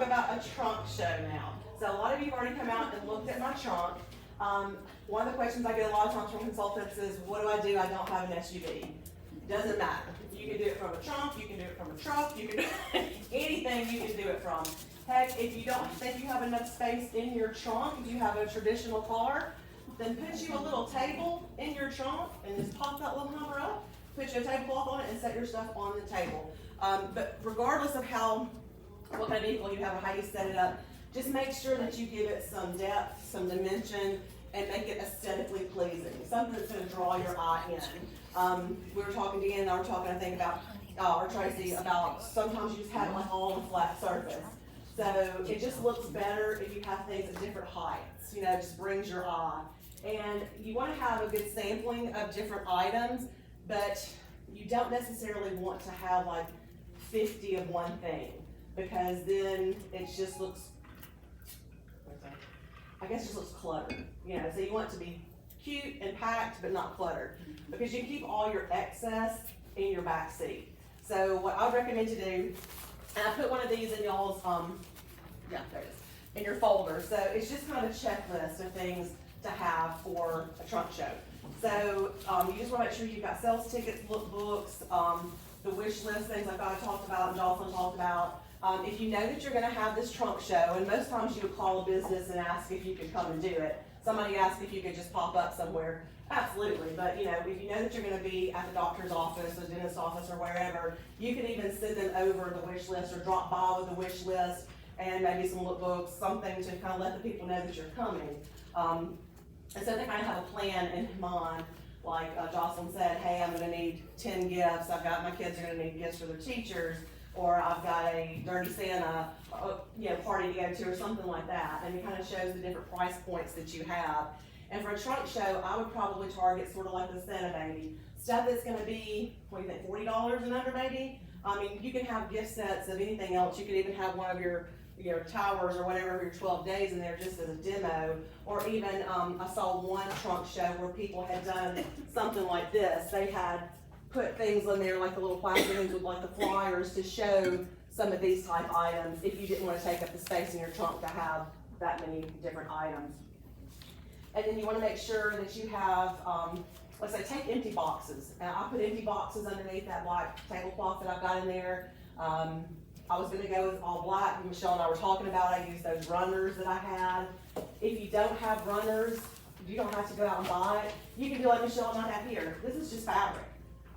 about a trunk show now. So a lot of you have already come out and looked at my trunk. One of the questions I get a lot of times from consultants is, what do? I don't have an SUV. Doesn't matter. You can do it from a trunk, you can do it from a truck, you can do anything you can do it from. Heck, if you don't think you have enough space in your trunk, if you have a traditional car, then put you a little table in your trunk and just pop that little number up, put you a tablecloth on it and set your stuff on the table. But regardless of what kind of vehicle you have or how you set it up, just make sure that you give it some depth, some dimension, and make it aesthetically pleasing. Something that's going to draw your eye in. We were talking, Deanna and I were talking, I think, about, or Tracy, about sometimes you just have like all on a flat surface. So it just looks better if you have things at different heights. You know, it just brings your eye. And you want to have a good sampling of different items, but you don't necessarily want to have like 50 of one thing, because then it just looks, I guess it just looks cluttered. You know, so you want it to be cute and packed, but not cluttered, because you can keep all your excess in your back seat. So what I would recommend to do, and I put one of these in y'all's, yeah, there it is, in your folder. So it's just kind of a checklist of things to have for a trunk show. So you just want to make sure you've got sales tickets, lookbooks, the wish list, things like I talked about and Jocelyn talked about. If you know that you're going to have this trunk show, and most times you would call a business and ask if you could come and do it. Somebody asked if you could just pop up somewhere. Absolutely, but you know, if you know that you're going to be at the doctor's office or dentist's office or wherever, you can even send them over the wish list or drop by with the wish list and maybe some lookbooks, something to kind of let the people know that you're coming. And so they kind of have a plan in mind, like Jocelyn said, hey, I'm going to need 10 gifts. I've got, my kids are going to need gifts for their teachers, or I've got a Dirty Santa party to go to, or something like that. And it kind of shows the different price points that you have. And for a trunk show, I would probably target sort of like the Santa Baby. Stuff that's going to be, what do you think, $40 and under maybe? I mean, you can have gift sets of anything else. You could even have one of your towers or whatever, your 12 days in there just as a demo. Or even, I saw one trunk show where people had done something like this. They had put things in there, like the little plastic things with like the flyers, to show some of these type items if you didn't want to take up the space in your trunk to have that many different items. And then you want to make sure that you have, let's say, take empty boxes. And I put empty boxes underneath that black tablecloth that I've got in there. I was going to go with all black. Michelle and I were talking about it. I used those runners that I had. If you don't have runners, you don't have to go out and buy it. You can do like Michelle and I have here. This is just fabric.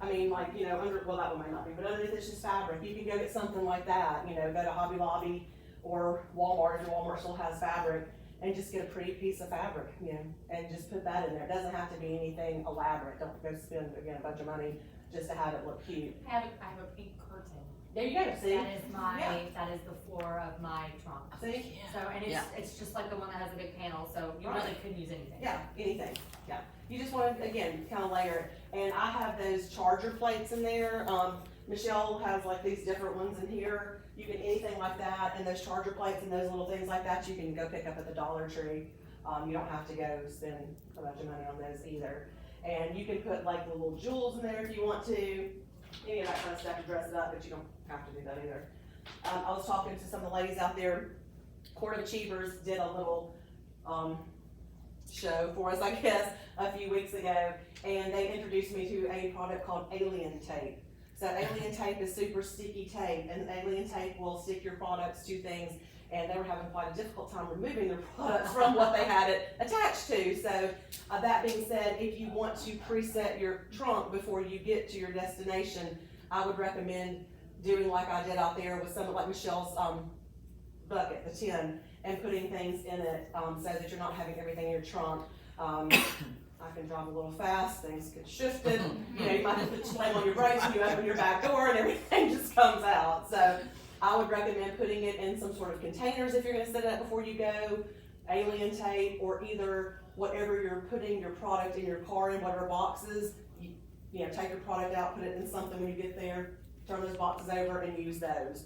I mean, like, you know, well, that one may not be, but underneath it's just fabric. You can go get something like that, you know, go to Hobby Lobby or Walmart, if Walmart still has fabric, and just get a pretty piece of fabric, you know, and just put that in there. It doesn't have to be anything elaborate. Don't go spend, again, a bunch of money just to have it look cute. I have a pink curtain. There you go, see? That is the floor of my trunk. See? So, and it's just like the one that has a big panel, so you really couldn't use anything. Yeah, anything, yeah. You just want to, again, kind of layer it. And I have those charger plates in there. Michelle has like these different ones in here. You can, anything like that, and those charger plates and those little things like that, you can go pick up at the Dollar Tree. You don't have to go spend a bunch of money on those either. And you can put like little jewels in there if you want to. Any of that kind of stuff to dress it up, but you don't have to do that either. I was talking to some of the ladies out there. Court of Achievers did a little show for us, I guess, a few weeks ago, and they introduced me to a product called Alien Tape. So Alien Tape is super sticky tape, and Alien Tape will stick your products to things, and they were having quite a difficult time removing their products from what they had it attached to. So that being said, if you want to preset your trunk before you get to your destination, I would recommend doing like I did out there with some, like Michelle's bucket, the tin, and putting things in it so that you're not having everything in your trunk. I can drive a little fast, things get shifted, you know, you might have to slam on your brakes when you open your back door and everything just comes out. So I would recommend putting it in some sort of containers if you're going to set it up before you go, Alien Tape, or either whatever you're putting your product in your car in, whatever boxes, you know, take your product out, put it in something when you get there, turn those boxes over and use those,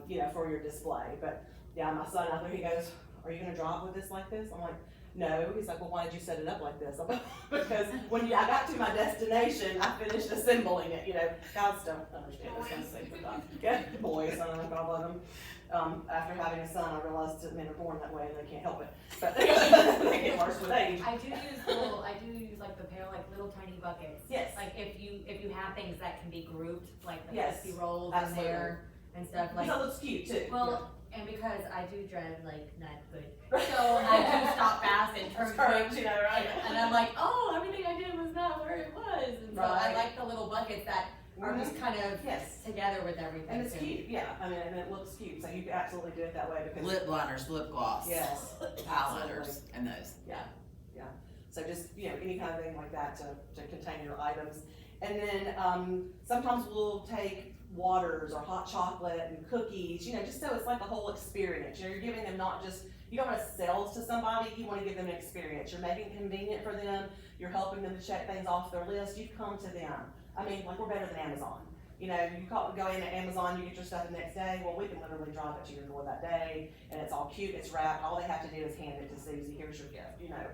you know, for your display. But yeah, my son out there, he goes, are you going to drive with this like this? I'm like, no. He's like, well, why did you set it up like this? I'm like, because when I got to my destination, I finished assembling it, you know. Guys don't understand this kind of thing sometimes. Yeah, boys, I don't know if I love them. After having a son, I realized that men are born that way and they can't help it. But they get worse with age. I do use like the pair, like little tiny buckets. Yes. Like if you have things that can be grouped, like the Yes, crispy rolls in absolutely. there and stuff like. Because it looks cute too. Well, and because I do dread like not good, so I do stop fast and turn quick. Turns, you know, right? And I'm like, oh, everything I did was not where it was. And so I Right. like the little buckets that are just kind of Yes. together with everything. And it's too. cute, yeah. I mean, and it looks cute, so you can absolutely do it that way because. Lip liners, lip gloss. Yes. Highlighters, and those. So just, you know, any kind of thing like that to contain your items. And then, sometimes we'll take waters or hot chocolate and cookies, you know, just so it's like a whole experience. You know, you're giving them not just, you don't wanna sell to somebody, you wanna give them an experience. You're making it convenient for them, you're helping them to check things off their list, you've come to them. I mean, like, we're better than Amazon. You know, you go in at Amazon, you get your stuff the next day, well, we can literally drive it to your door that day, and it's all cute, it's wrapped, all they have to do is hand it to Susie, here's your gift, you know.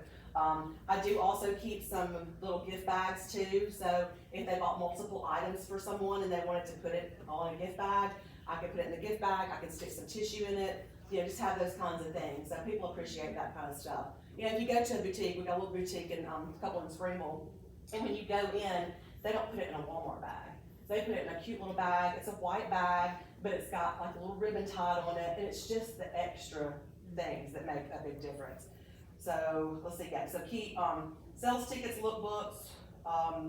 I do also keep some little gift bags too, so if they bought multiple items for someone and they wanted to put it all in a gift bag, I can put it in the gift bag, I can stick some tissue in it, you know, just have those kinds of things, so people appreciate that kind of stuff. You know, if you go to a boutique, we got a little boutique in, a couple in Springville, and when you go in, they don't put it in a Walmart bag. They put it in a cute little bag, it's a white bag, but it's got like a little ribbon tied on it, and it's just the extra things that make a big difference. So, let's see, yeah, so keep, sales tickets, lookbooks,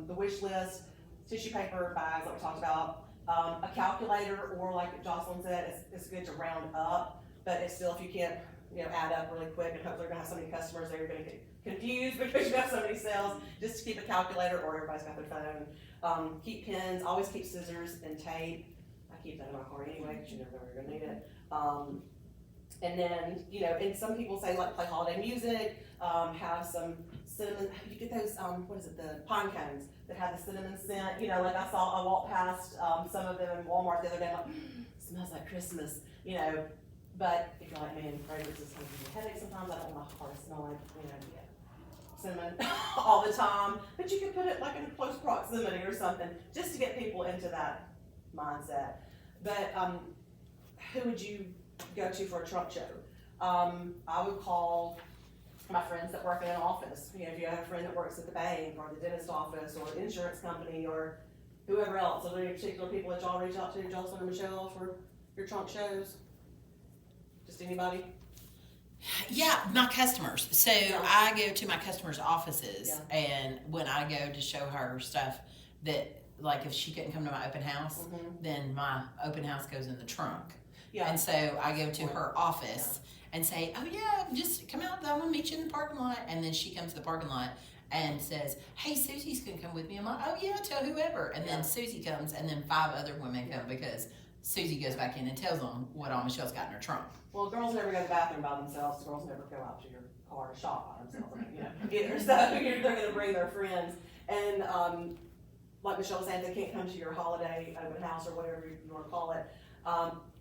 the wish list, tissue paper, bags like we talked about, a calculator, or like Jocelyn said, it's good to round up, but it's still, if you can't, you know, add up really quick, and hopefully you're gonna have so many customers that you're gonna get confused because you have so many sales, just to keep a calculator, or everybody's got their phone. Keep pens, always keep scissors and tape. I keep that in my car anyway, because you never know when you're gonna need it. And then, you know, and some people say like play holiday music, have some cinnamon, you get those, what is it, the pine cones that have the cinnamon scent, you know, like I walked past, some of them in Walmart the other day, I'm like, smells like Christmas, you know, but if you're like me and fragrances can give me a headache sometimes, I don't want my car to smell like, you know, cinnamon all the time, but you can put it like in close proximity or something, just to get people into that mindset. But, who would you go to for a trunk show? I would call my friends that work in an office. You know, if you have a friend that works at the bank or the dentist office or the insurance company or whoever else. Are there any particular people that y'all reach out to, Jocelyn or Michelle, for your trunk shows? Just anybody? Yeah, my customers. So Yeah. I go to my customers' offices, Yeah. and when I go to show her stuff that, like, if she couldn't come to my open house, then my open house goes in the trunk. Yeah. And so I go to her office and say, oh yeah, just come out, I'm gonna meet you in the parking lot. And then she comes to the parking lot and says, hey, Susie's gonna come with me. I'm like, oh yeah, tell whoever. And then Susie comes, and then 5 other women come, because Susie goes back in and tells them what all Michelle's got in her trunk. Well, girls never go to the bathroom by themselves. Girls never go out to your car to shop by themselves. I mean, you know, either. So they're going to bring their friends. And like Michelle was saying, they can't come to your holiday open house or whatever you want to call it.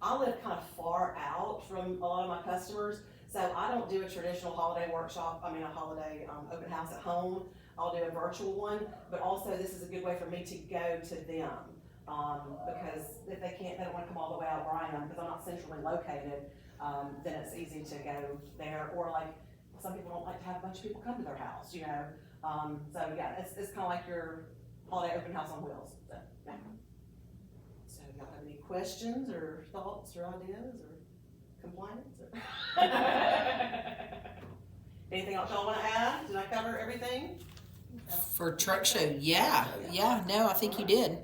I live kind of far out from a lot of my customers, so I don't do a traditional holiday workshop. I mean, a holiday open house at home. I'll do a virtual one, but also this is a good way for me to go to them. Because if they don't want to come all the way out where I am, because I'm not centrally located, then it's easy to go there. Or like, some people don't like to have a bunch of people come to their house, you know. So yeah, it's kind of like your holiday open house on wheels. So, yeah. So y'all have any questions or thoughts or ideas or complaints? Or anything else y'all want to add? Did I cover everything? For truck show, yeah, no, I think you did.